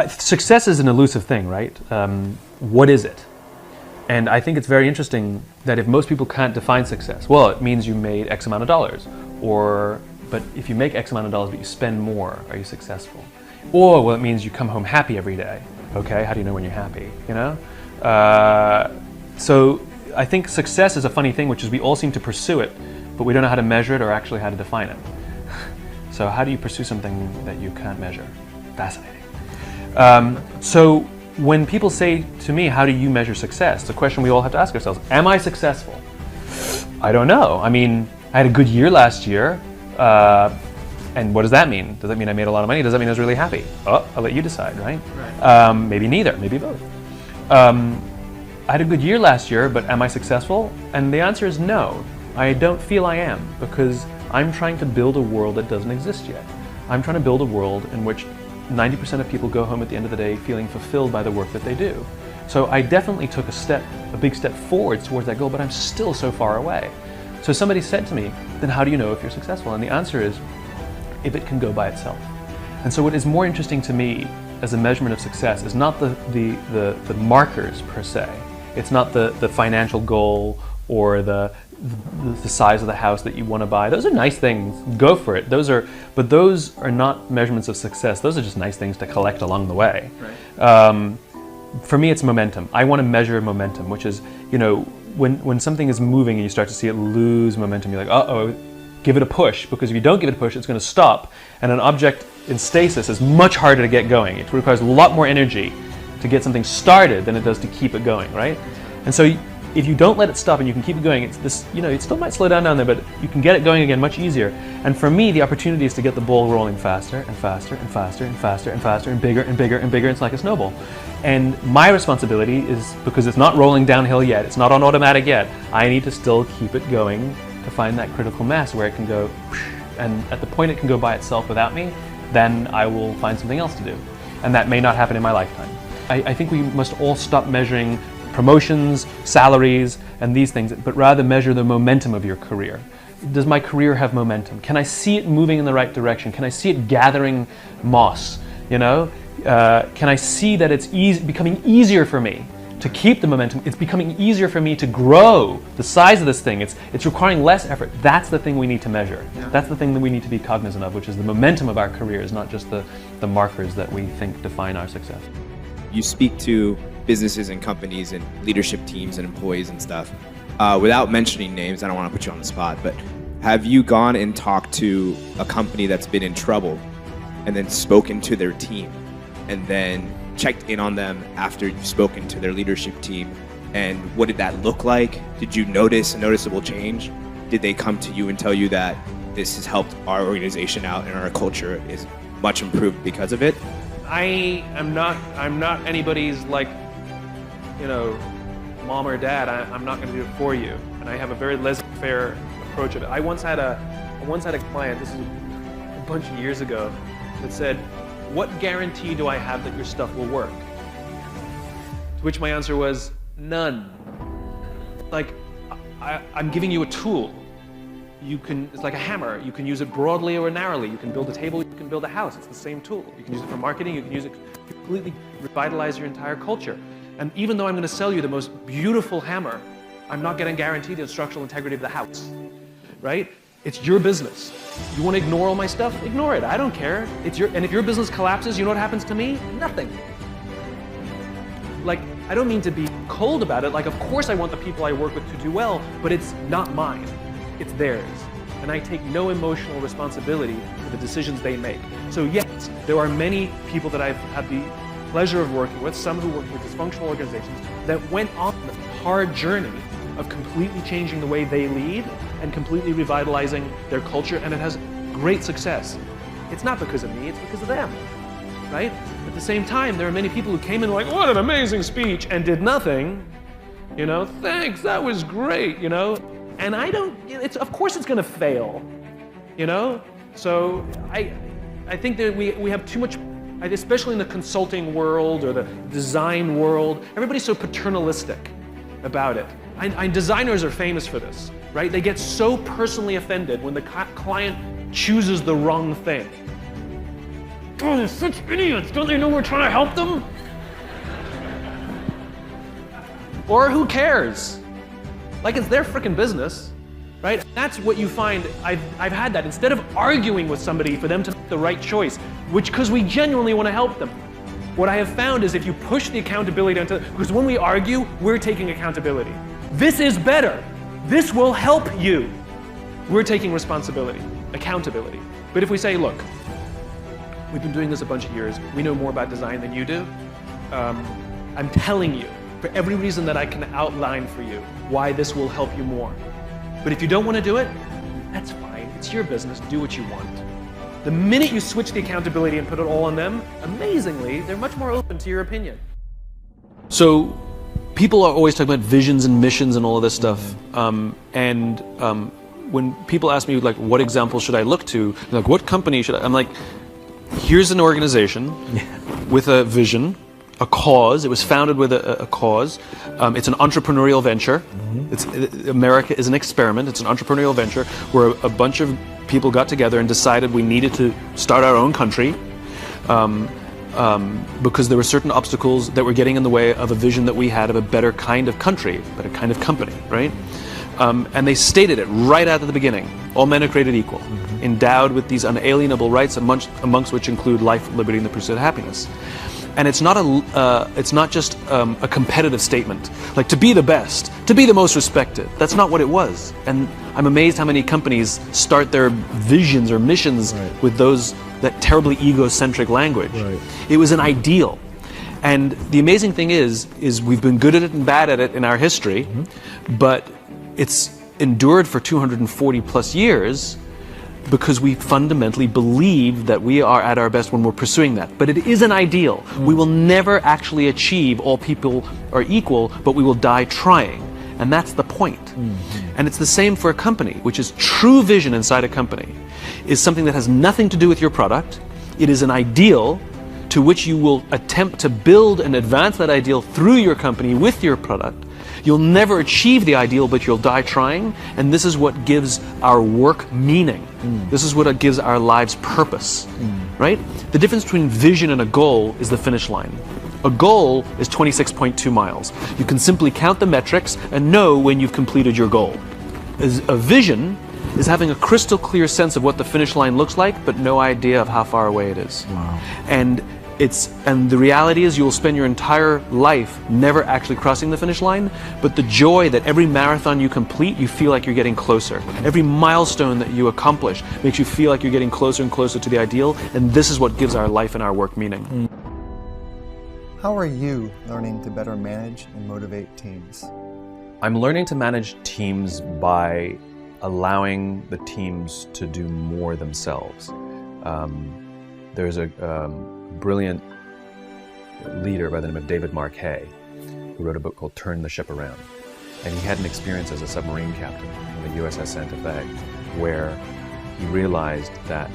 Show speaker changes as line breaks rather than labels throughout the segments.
success is an elusive thing, right? What is it? And I think it's very interesting that if most people can't define success, well, it means you made X amount of dollars. But if you make X amount of dollars but you spend more, are you successful? Or, well, it means you come home happy every day. Okay, how do you know when you're happy, you know? So I think success is a funny thing, which is we all seem to pursue it, but we don't know how to measure it or actually how to define it. So how do you pursue something that you can't measure? Fascinating. So when people say to me, how do you measure success? It's a question we all have to ask ourselves. Am I successful? I don't know. I mean, I had a good year last year. And what does that mean? Does that mean I made a lot of money? Does that mean I was really happy? Oh, I'll let you decide, right? Maybe neither, maybe both. I had a good year last year, but am I successful? And the answer is no. I don't feel I am, because I'm trying to build a world that doesn't exist yet. I'm trying to build a world in which 90% of people go home at the end of the day feeling fulfilled by the work that they do. So I definitely took a big step forward towards that goal, but I'm still so far away. So somebody said to me, then how do you know if you're successful? And the answer is, if it can go by itself. And so what is more interesting to me as a measurement of success is not the markers per se. It's not the financial goal or the size of the house that you want to buy. Those are nice things, go for it. But those are not measurements of success. Those are just nice things to collect along the way. Right. For me, it's momentum. I want to measure momentum, which is, you know, when something is moving and you start to see it lose momentum, you're like, uh-oh, give it a push, because if you don't give it a push, it's going to stop. And an object in stasis is much harder to get going. It requires a lot more energy to get something started than it does to keep it going, right? And so if you don't let it stop and you can keep it going, it's this, you know, it still might slow down there, but you can get it going again much easier. And for me, the opportunity is to get the ball rolling faster and faster and faster and faster and faster and bigger and bigger and bigger. It's like a snowball. And my responsibility is, because it's not rolling downhill yet, it's not on automatic yet, I need to still keep it going to find that critical mass where it can go, and at the point it can go by itself without me, then I will find something else to do. And that may not happen in my lifetime. I think we must all stop measuring promotions, salaries, and these things, but rather measure the momentum of your career. Does my career have momentum? Can I see it moving in the right direction? Can I see it gathering moss? You know, can I see that it's becoming easier for me to keep the momentum? It's becoming easier for me to grow the size of this thing. It's requiring less effort. That's the thing we need to measure. Yeah. That's the thing that we need to be cognizant of, which is the momentum of our careers, not just the markers that we think define our success.
You speak to businesses and companies and leadership teams and employees and stuff. Without mentioning names, I don't want to put you on the spot, but have you gone and talked to a company that's been in trouble and then spoken to their team and then checked in on them after you've spoken to their leadership team? And what did that look like? Did you notice a noticeable change? Did they come to you and tell you that this has helped our organization out and our culture is much improved because of it?
I'm not anybody's, like, you know, mom or dad. I'm not going to do it for you. And I have a very laissez-faire approach of it. I once had a client, this is a bunch of years ago, that said, what guarantee do I have that your stuff will work? To which my answer was, none. Like, I'm giving you a tool. It's like a hammer. You can use it broadly or narrowly. You can build a table, you can build a house. It's the same tool. You can use it for marketing, you can use it to completely revitalize your entire culture. And even though I'm going to sell you the most beautiful hammer, I'm not going to guarantee the structural integrity of the house, right? It's your business. You want to ignore all my stuff? Ignore it. I don't care. And if your business collapses, you know what happens to me? Nothing. Like, I don't mean to be cold about it. Like, of course I want the people I work with to do well, but it's not mine. It's theirs. And I take no emotional responsibility for the decisions they make. So yes, there are many people that I've had the pleasure of working with, some who work with dysfunctional organizations, that went on the hard journey of completely changing the way they lead and completely revitalizing their culture, and it has great success. It's not because of me, it's because of them, right? At the same time, there are many people who came in like, what an amazing speech, and did nothing. You know, thanks, that was great, you know? And of course it's gonna fail, you know? So I think that we have too much, especially in the consulting world or the design world, everybody's so paternalistic about it. And designers are famous for this, right? They get so personally offended when the client chooses the wrong thing. oh, they're such idiots. Don't they know we're trying to help them? Or who cares? Like it's their freaking business, right? That's what you find. I've had that. Instead of arguing with somebody for them to make the right choice, because we genuinely want to help them, what I have found is if you push the accountability onto, because when we argue, we're taking accountability. This is better. This will help you. We're taking responsibility, accountability. But if we say, look, we've been doing this a bunch of years, we know more about design than you do, I'm telling you, for every reason that I can outline for you, why this will help you more. But if you don't want to do it, that's fine. It's your business. Do what you want. The minute you switch the accountability and put it all on them, amazingly, they're much more open to your opinion. So people are always talking about visions and missions and all of this stuff. When people ask me, like, what example should I look to? Like, what company should I? I'm like, here's an organization with a vision, a cause. It was founded with a cause. It's an entrepreneurial venture. America is an experiment. It's an entrepreneurial venture where a bunch of people got together and decided we needed to start our own country because there were certain obstacles that were getting in the way of a vision that we had of a better kind of country, better kind of company, right? And they stated it right out of the beginning. All men are created equal, endowed with these unalienable rights, amongst which include life, liberty, and the pursuit of happiness. And it's not just a competitive statement, like to be the best, to be the most respected. That's not what it was. And I'm amazed how many companies start their visions or missions with that terribly egocentric language. It was an ideal. And the amazing thing is we've been good at it and bad at it in our history, but it's endured for 240 plus years because we fundamentally believe that we are at our best when we're pursuing that. But it is an ideal. We will never actually achieve all people are equal, but we will die trying. And that's the point. And it's the same for a company, which is true vision inside a company, is something that has nothing to do with your product. It is an ideal to which you will attempt to build and advance that ideal through your company with your product. You'll never achieve the ideal, but you'll die trying, and this is what gives our work meaning. This is what gives our lives purpose, right? The difference between vision and a goal is the finish line. A goal is 26.2 miles. You can simply count the metrics and know when you've completed your goal. A vision is having a crystal clear sense of what the finish line looks like, but no idea of how far away it is.
Wow.
And the reality is you will spend your entire life never actually crossing the finish line, but the joy that every marathon you complete, you feel like you're getting closer. Every milestone that you accomplish makes you feel like you're getting closer and closer to the ideal, and this is what gives our life and our work meaning.
How are you learning to better manage and motivate teams?
I'm learning to manage teams by allowing the teams to do more themselves. There's a brilliant leader by the name of David Marquet who wrote a book called Turn the Ship Around. And he had an experience as a submarine captain on the U.S.S. Santa Fe where he realized that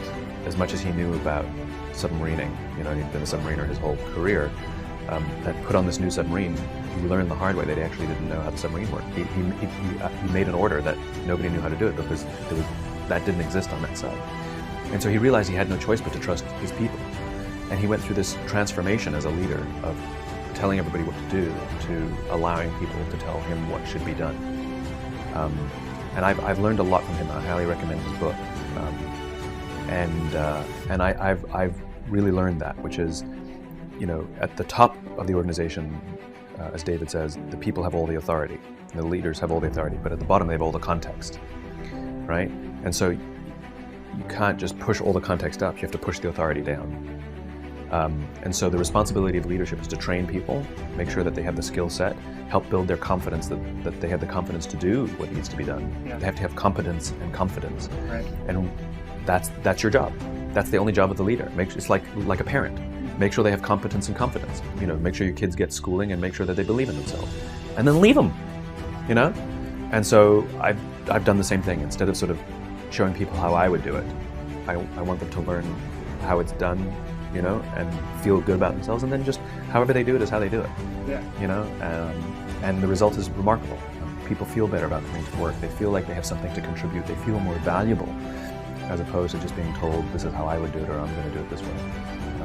as much as he knew about submarining, he'd been a submariner his whole career, that put on this new submarine, he learned the hard way that he actually didn't know how the submarine worked. He made an order that nobody knew how to do it because that didn't exist on that side. And so he realized he had no choice but to trust his people. And he went through this transformation as a leader of telling everybody what to do to allowing people to tell him what should be done. And I've learned a lot from him. I highly recommend his book. And I've really learned that, which is, at the top of the organization, as David says, the people have all the authority. The leaders have all the authority, but at the bottom they have all the context, right? And so you can't just push all the context up, you have to push the authority down. And so the responsibility of leadership is to train people, make sure that they have the skill set, help build their confidence that they have the confidence to do what needs to be done. Yeah. They have to have competence and confidence. Right. And that's your job. That's the only job of the leader. It's like a parent. Make sure they have competence and confidence. Make sure your kids get schooling and make sure that they believe in themselves. And then leave them, And so I've done the same thing. Instead of sort of showing people how I would do it, I want them to learn how it's done, and feel good about themselves, and then just however they do it is how they do it. Yeah. And the result is remarkable. People feel better about coming to work. They feel like they have something to contribute. They feel more valuable, as opposed to just being told this is how I would do it or I'm going to do it this way.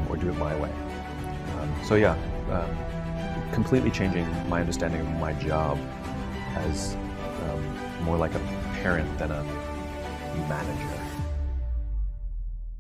or do it my way. So yeah, completely changing my understanding of my job as more like a parent than a manager.